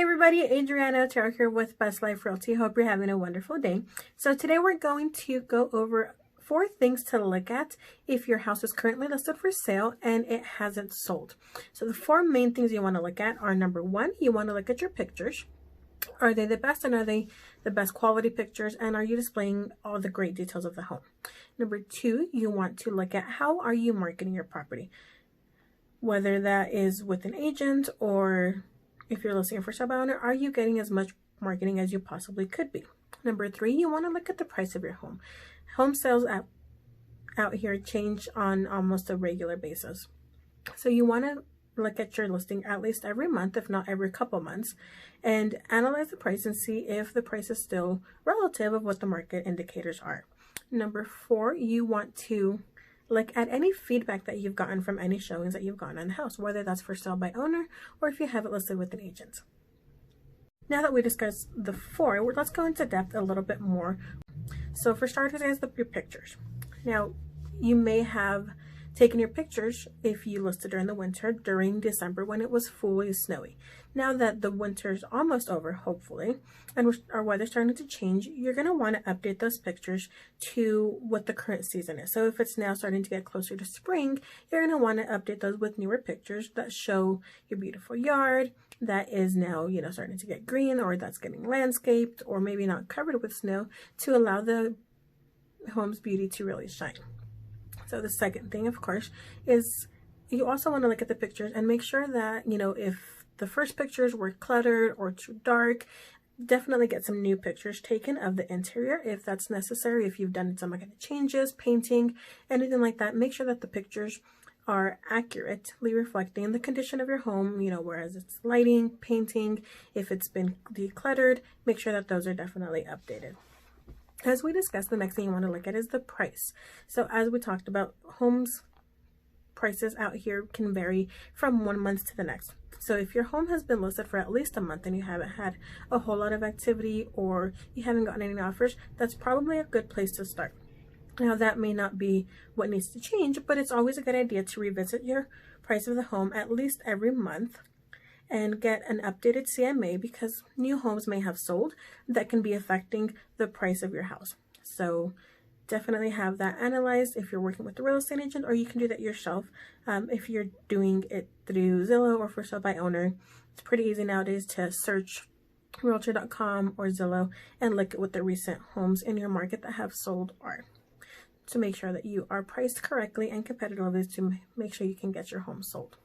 Hi everybody, Adriana Tarot here with Best Life Realty. Hope you're having a wonderful day. So today we're going to go over 4 things to look at if your house is currently listed for sale and it hasn't sold. So the 4 main things you want to look at are: number 1, you want to look at your pictures. Are they the best, and are they the best quality pictures, and are you displaying all the great details of the home? Number 2, you want to look at how are you marketing your property, whether that is with an agent or if you're listing for sale by owner. Are you getting as much marketing as you possibly could be? Number 3, you want to look at the price of your home. Home sales out here change on almost a regular basis. So you want to look at your listing at least every month, if not every couple months, and analyze the price and see if the price is still relative of what the market indicators are. Number 4, you want to look at any feedback that you've gotten from any showings that you've gotten on the house, whether that's for sale by owner or if you have it listed with an agent. Now that we discussed the 4, let's go into depth a little bit more. So for starters, is your pictures. Now, you may have taken your pictures if you listed during the winter, during December when it was fully snowy. Now that the winter's almost over, hopefully, and our weather's starting to change, you're going to want to update those pictures to what the current season is. So if it's now starting to get closer to spring, you're going to want to update those with newer pictures that show your beautiful yard that is now, starting to get green, or that's getting landscaped, or maybe not covered with snow, to allow the home's beauty to really shine. So the second thing, of course, is you also want to look at the pictures and make sure that, if the first pictures were cluttered or too dark, definitely get some new pictures taken of the interior if that's necessary. If you've done some kind of changes, painting, anything like that, make sure that the pictures are accurately reflecting the condition of your home, whereas it's lighting, painting, if it's been decluttered, make sure that those are definitely updated. As we discussed, the next thing you want to look at is the price. So as we talked about, homes prices out here can vary from one month to the next. So if your home has been listed for at least a month and you haven't had a whole lot of activity, or you haven't gotten any offers, that's probably a good place to start. Now, that may not be what needs to change, but it's always a good idea to revisit your price of the home at least every month and get an updated CMA, because new homes may have sold that can be affecting the price of your house. So definitely have that analyzed if you're working with a real estate agent, or you can do that yourself if you're doing it through Zillow or for sale by owner. It's pretty easy nowadays to search realtor.com or Zillow and look at what the recent homes in your market that have sold are, to make sure that you are priced correctly and competitively to make sure you can get your home sold.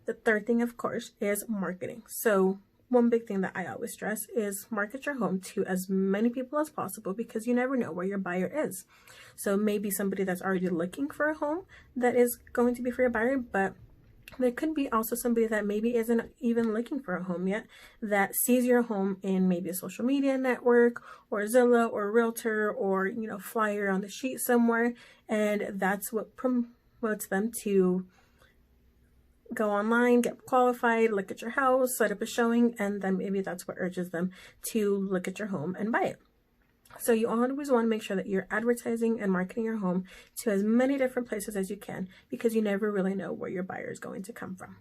The third thing, of course, is marketing. So one big thing that I always stress is market your home to as many people as possible, because you never know where your buyer is. So maybe somebody that's already looking for a home that is going to be for your buyer, but there could be also somebody that maybe isn't even looking for a home yet, that sees your home in maybe a social media network or Zillow or Realtor or, flyer on the sheet somewhere, and that's what promotes them to go online, get qualified, look at your house, set up a showing, and then maybe that's what urges them to look at your home and buy it. So you always want to make sure that you're advertising and marketing your home to as many different places as you can, because you never really know where your buyer is going to come from.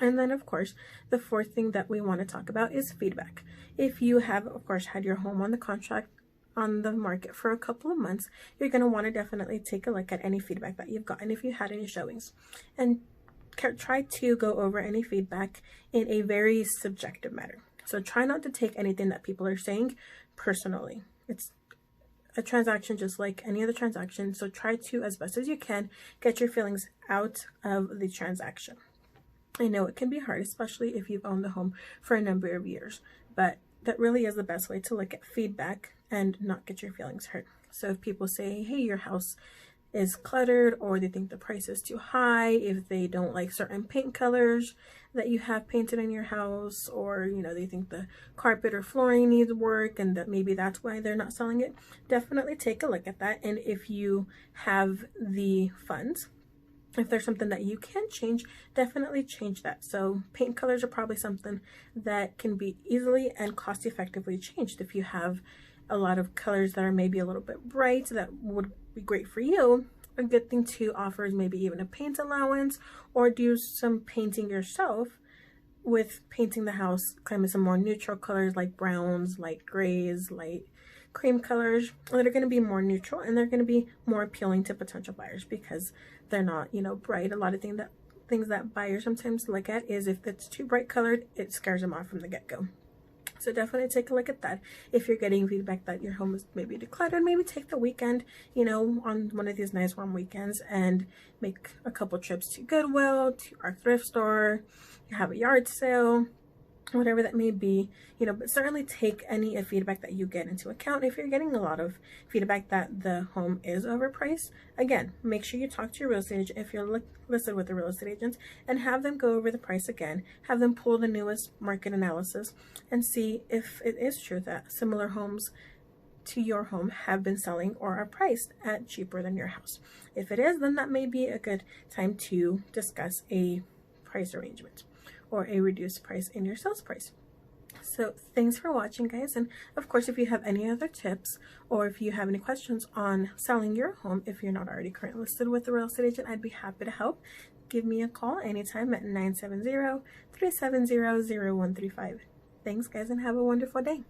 And then, of course, the 4th thing that we want to talk about is feedback. If you have, of course, had your home on the contract on the market for a couple of months, you're going to want to definitely take a look at any feedback that you've gotten if you had any showings, and try to go over any feedback in a very subjective manner. So try not to take anything that people are saying personally. It's a transaction just like any other transaction. So try to, as best as you can, get your feelings out of the transaction. I know it can be hard, especially if you've owned the home for a number of years, but that really is the best way to look at feedback and not get your feelings hurt. So if people say, hey, your house is cluttered, or they think the price is too high, if they don't like certain paint colors that you have painted in your house, or they think the carpet or flooring needs work and that maybe that's why they're not selling it, definitely take a look at that. And if you have the funds, if there's something that you can change, definitely change that. So paint colors are probably something that can be easily and cost effectively changed. If you have a lot of colors that are maybe a little bit bright that would be great for you, a good thing to offer is maybe even a paint allowance, or do some painting yourself with painting the house, kind of some more neutral colors like browns, light grays, light cream colors that are going to be more neutral, and they're going to be more appealing to potential buyers because they're not, you know, bright. A lot of things that buyers sometimes look at is if it's too bright colored, it scares them off from the get-go. So definitely take a look at that. If you're getting feedback that your home is maybe decluttered, maybe take the weekend, you know, on one of these nice warm weekends and make a couple trips to Goodwill, to our thrift store, have a yard sale, whatever that may be, you know, but certainly take any feedback that you get into account. If you're getting a lot of feedback that the home is overpriced, again, make sure you talk to your real estate agent if you're listed with a real estate agent, and have them go over the price again, have them pull the newest market analysis and see if it is true that similar homes to your home have been selling or are priced at cheaper than your house. If it is, then that may be a good time to discuss a price arrangement or a reduced price in your sales price. So thanks for watching, guys, and of course, if you have any other tips or if you have any questions on selling your home, if you're not already currently listed with a real estate agent, I'd be happy to help. Give me a call anytime at 970-370-0135. Thanks, guys, and have a wonderful day.